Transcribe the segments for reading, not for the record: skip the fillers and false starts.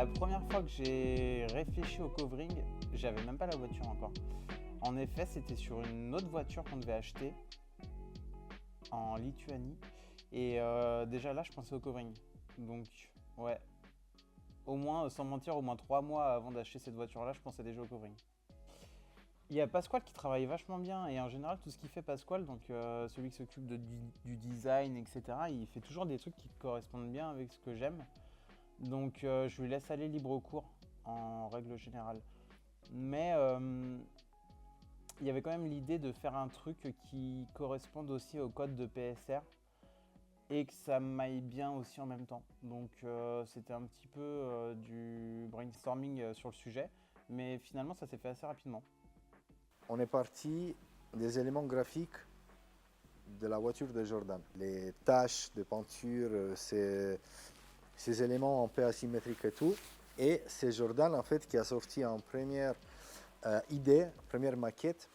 La première fois que j'ai réfléchi au covering, j'avais même pas la voiture encore. En effet, c'était sur une autre voiture qu'on devait acheter en Lituanie. Et déjà là, je pensais au covering. Donc, ouais, au moins, sans mentir, au moins 3 mois avant d'acheter cette voiture-là, je pensais déjà au covering. Il y a Pasquale qui travaille vachement bien et en général tout ce qu'il fait Pasquale, donc celui qui s'occupe du design, etc., il fait toujours des trucs qui correspondent bien avec ce que j'aime. Donc je lui laisse aller libre cours en règle générale. Mais il y avait quand même l'idée de faire un truc qui corresponde aussi au code de PSR et que ça m'aille bien aussi en même temps. Donc c'était un petit peu du brainstorming sur le sujet, mais finalement ça s'est fait assez rapidement. On est parti des éléments graphiques de la voiture de Jordan. Les taches de peinture, ces éléments un peu asymétriques et tout. Et c'est Jordan en fait qui a sorti en première idée, première maquette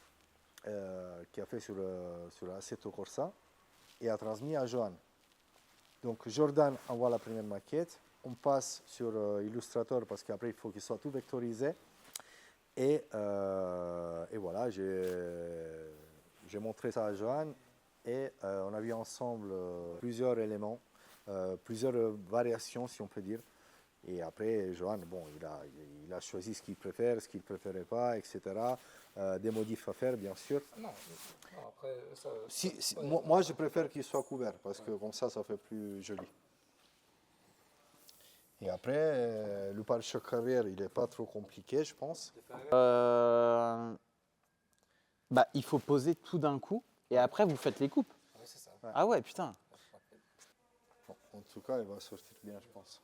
qui a fait sur Assetto Corsa et a transmis à Johan. Donc Jordan envoie la première maquette, on passe sur Illustrator parce qu'après il faut qu'il soit tout vectorisé. Et voilà, j'ai montré ça à Johan et on a vu ensemble plusieurs éléments, plusieurs variations si on peut dire. Et après, Johan, bon, il a choisi ce qu'il préfère, ce qu'il ne préférait pas, etc. Des modifs à faire, bien sûr. Non, non, après, ça, Moi, je préfère qu'il soit couvert parce que comme ça fait plus joli. Et après, le pare-choc arrière, il n'est pas trop compliqué, je pense. Bah, il faut poser tout d'un coup et après vous faites les coupes. oui, c'est ça. Ouais. Ah ouais, putain. Bon, en tout cas, il va sortir bien, je pense.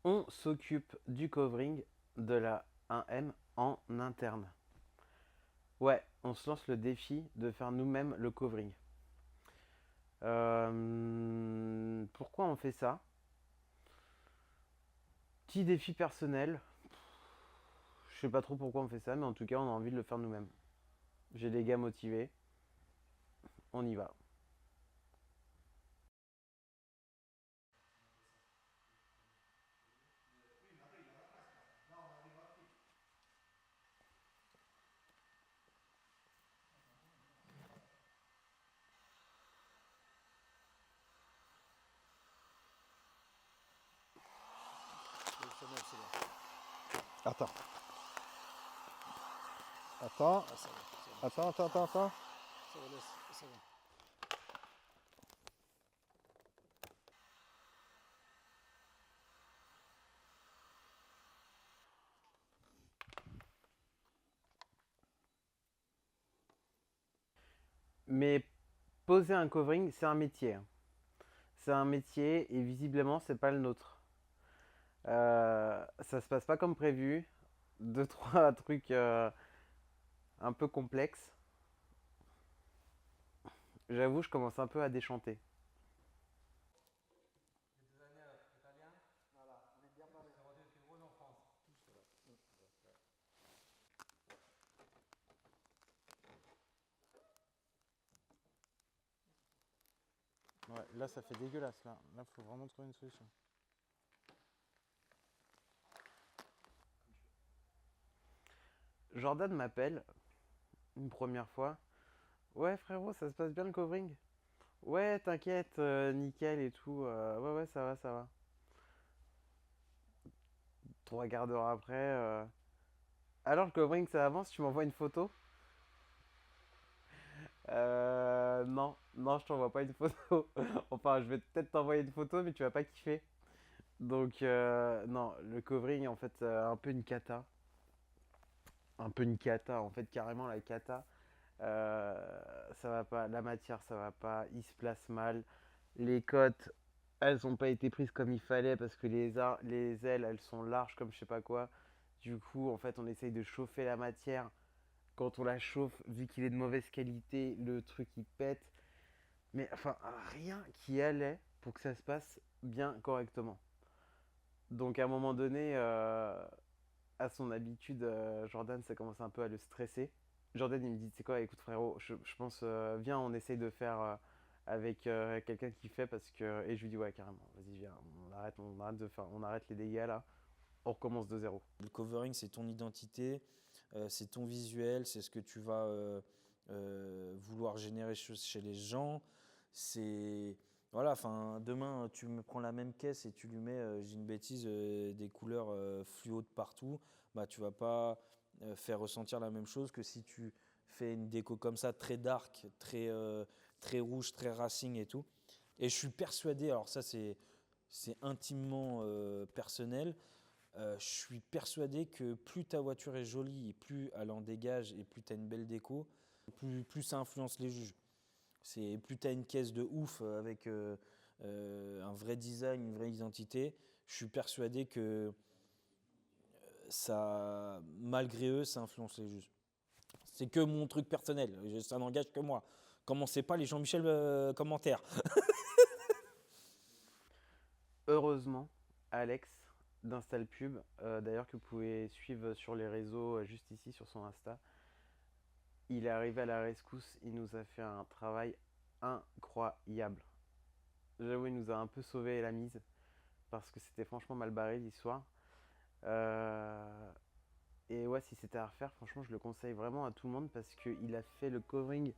On s'occupe du covering de la 1M en interne. Ouais, on se lance le défi de faire nous-mêmes le covering. Pourquoi on fait ça? Petit défi personnel. Je sais pas trop pourquoi on fait ça, mais en tout cas, on a envie de le faire nous-mêmes. J'ai des gars motivés. On y va. Attends. Attends. Ah, ça va, Attends. ça va, laisse, c'est bon. Mais poser un covering, c'est un métier. C'est un métier et visiblement, c'est pas le nôtre. Ça se passe pas comme prévu. Deux, trois trucs un peu complexes. J'avoue, je commence un peu à déchanter. Ouais, là, ça fait dégueulasse. Là, faut vraiment trouver une solution. Jordan m'appelle une première fois. Ouais, frérot, ça se passe bien le covering? Ouais, t'inquiète, nickel et tout. Ouais, ça va, ça va. 3 quarts d'heure après. Alors, le covering, ça avance, tu m'envoies une photo? Non, je t'envoie pas une photo. Enfin, je vais peut-être t'envoyer une photo, mais tu vas pas kiffer. Donc, non, le covering, en fait, un peu une cata. Un peu une cata, en fait, carrément la cata. Ça va pas, la matière, ça va pas, il se place mal. Les cotes, elles n'ont pas été prises comme il fallait parce que les ailes, elles sont larges comme je sais pas quoi. Du coup, en fait, on essaye de chauffer la matière. Quand on la chauffe, vu qu'il est de mauvaise qualité, le truc il pète. Mais enfin, rien qui allait pour que ça se passe bien correctement. Donc à un moment donné, à son habitude, Jordan, ça commence un peu à le stresser. Jordan, il me dit, tu sais quoi, écoute frérot, je pense, viens, on essaye de faire avec quelqu'un qui fait parce que. Et je lui dis ouais carrément, vas-y viens, on arrête les dégâts là, on recommence de zéro. Le covering, c'est ton identité, c'est ton visuel, c'est ce que tu vas vouloir générer chez les gens. C'est voilà, enfin demain tu me prends la même caisse et tu lui mets, j'ai une bêtise, des couleurs fluo de partout, bah tu vas pas faire ressentir la même chose que si tu fais une déco comme ça, très dark, très rouge, très racing et tout. Et je suis persuadé, alors ça c'est intimement personnel. Je suis persuadé que plus ta voiture est jolie et plus elle en dégage et plus tu as une belle déco, plus ça influence les juges. Plus tu as une caisse de ouf avec un vrai design, une vraie identité, je suis persuadé que ça, malgré eux, ça influence les juges. C'est que mon truc personnel, ça n'engage que moi. Commencez pas les Jean-Michel commentaires. Heureusement, Alex d'InstallPub, d'ailleurs que vous pouvez suivre sur les réseaux juste ici sur son Insta, il est arrivé à la rescousse, il nous a fait un travail incroyable. J'avoue, il nous a un peu sauvé la mise parce que c'était franchement mal barré l'histoire. Et ouais, si c'était à refaire, franchement, je le conseille vraiment à tout le monde parce qu'il a fait le covering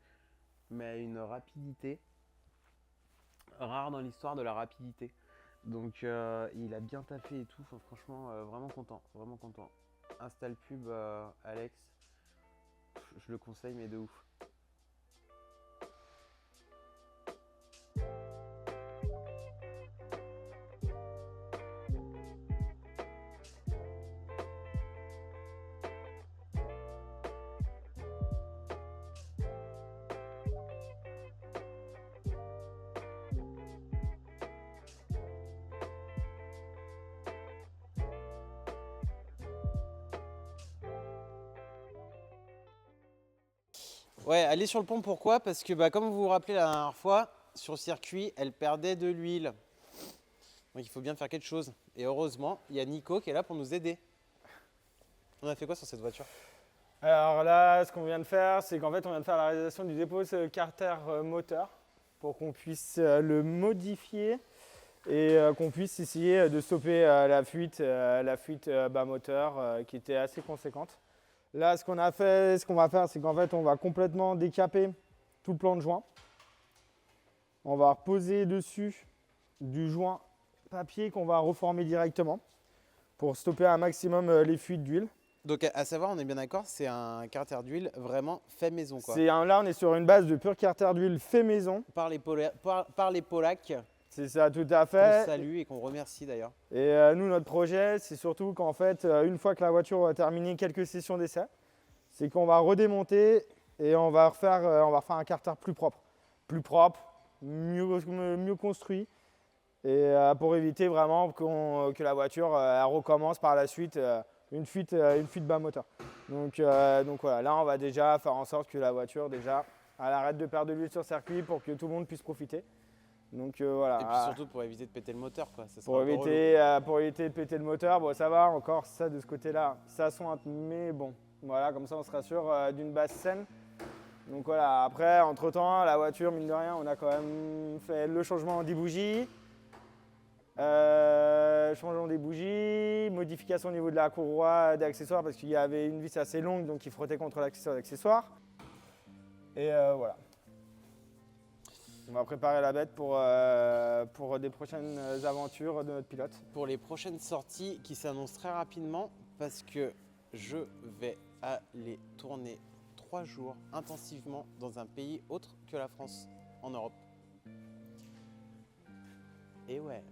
mais à une rapidité rare dans l'histoire de la rapidité. Donc il a bien taffé et tout, enfin, franchement vraiment content, vraiment content. InstallPub Alex, je le conseille mais de ouf. Ouais, aller sur le pont, pourquoi? Parce que comme vous vous rappelez la dernière fois, sur le circuit, elle perdait de l'huile. Donc il faut bien faire quelque chose. Et heureusement, il y a Nico qui est là pour nous aider. On a fait quoi sur cette voiture? Alors là, ce qu'on vient de faire, c'est qu'en fait, on vient de faire la réalisation du dépose carter moteur pour qu'on puisse le modifier et qu'on puisse essayer de stopper la fuite bas moteur qui était assez conséquente. Là, ce qu'on va faire, c'est qu'en fait, on va complètement décaper tout le plan de joint. On va reposer dessus du joint papier qu'on va reformer directement pour stopper un maximum les fuites d'huile. Donc à savoir, on est bien d'accord, c'est un carter d'huile vraiment fait maison quoi. Là, on est sur une base de pur carter d'huile fait maison. Par les Polacs. C'est ça, tout à fait. Qu'on salue et qu'on remercie d'ailleurs. Et nous, notre projet, c'est surtout qu'en fait, une fois que la voiture a terminé quelques sessions d'essai, c'est qu'on va redémonter et on va refaire un carter plus propre, mieux construit, et pour éviter vraiment que la voiture elle recommence par la suite une fuite bas moteur. Donc voilà, là, on va déjà faire en sorte que la voiture déjà elle arrête de perdre de l'huile sur circuit pour que tout le monde puisse profiter. Donc voilà. Et puis surtout pour éviter de péter le moteur quoi. Ça pour éviter de péter le moteur, bon ça va encore ça de ce côté-là, ça sointe, mais bon, voilà, comme ça on sera sûr d'une base saine. Donc voilà, après entre temps la voiture mine de rien on a quand même fait le changement des bougies, modification au niveau de la courroie d'accessoires parce qu'il y avait une vis assez longue donc il frottait contre l'accessoire d'accessoires. Et voilà. On va préparer la bête pour des prochaines aventures de notre pilote. Pour les prochaines sorties qui s'annoncent très rapidement parce que je vais aller tourner 3 jours intensivement dans un pays autre que la France, en Europe. Et ouais.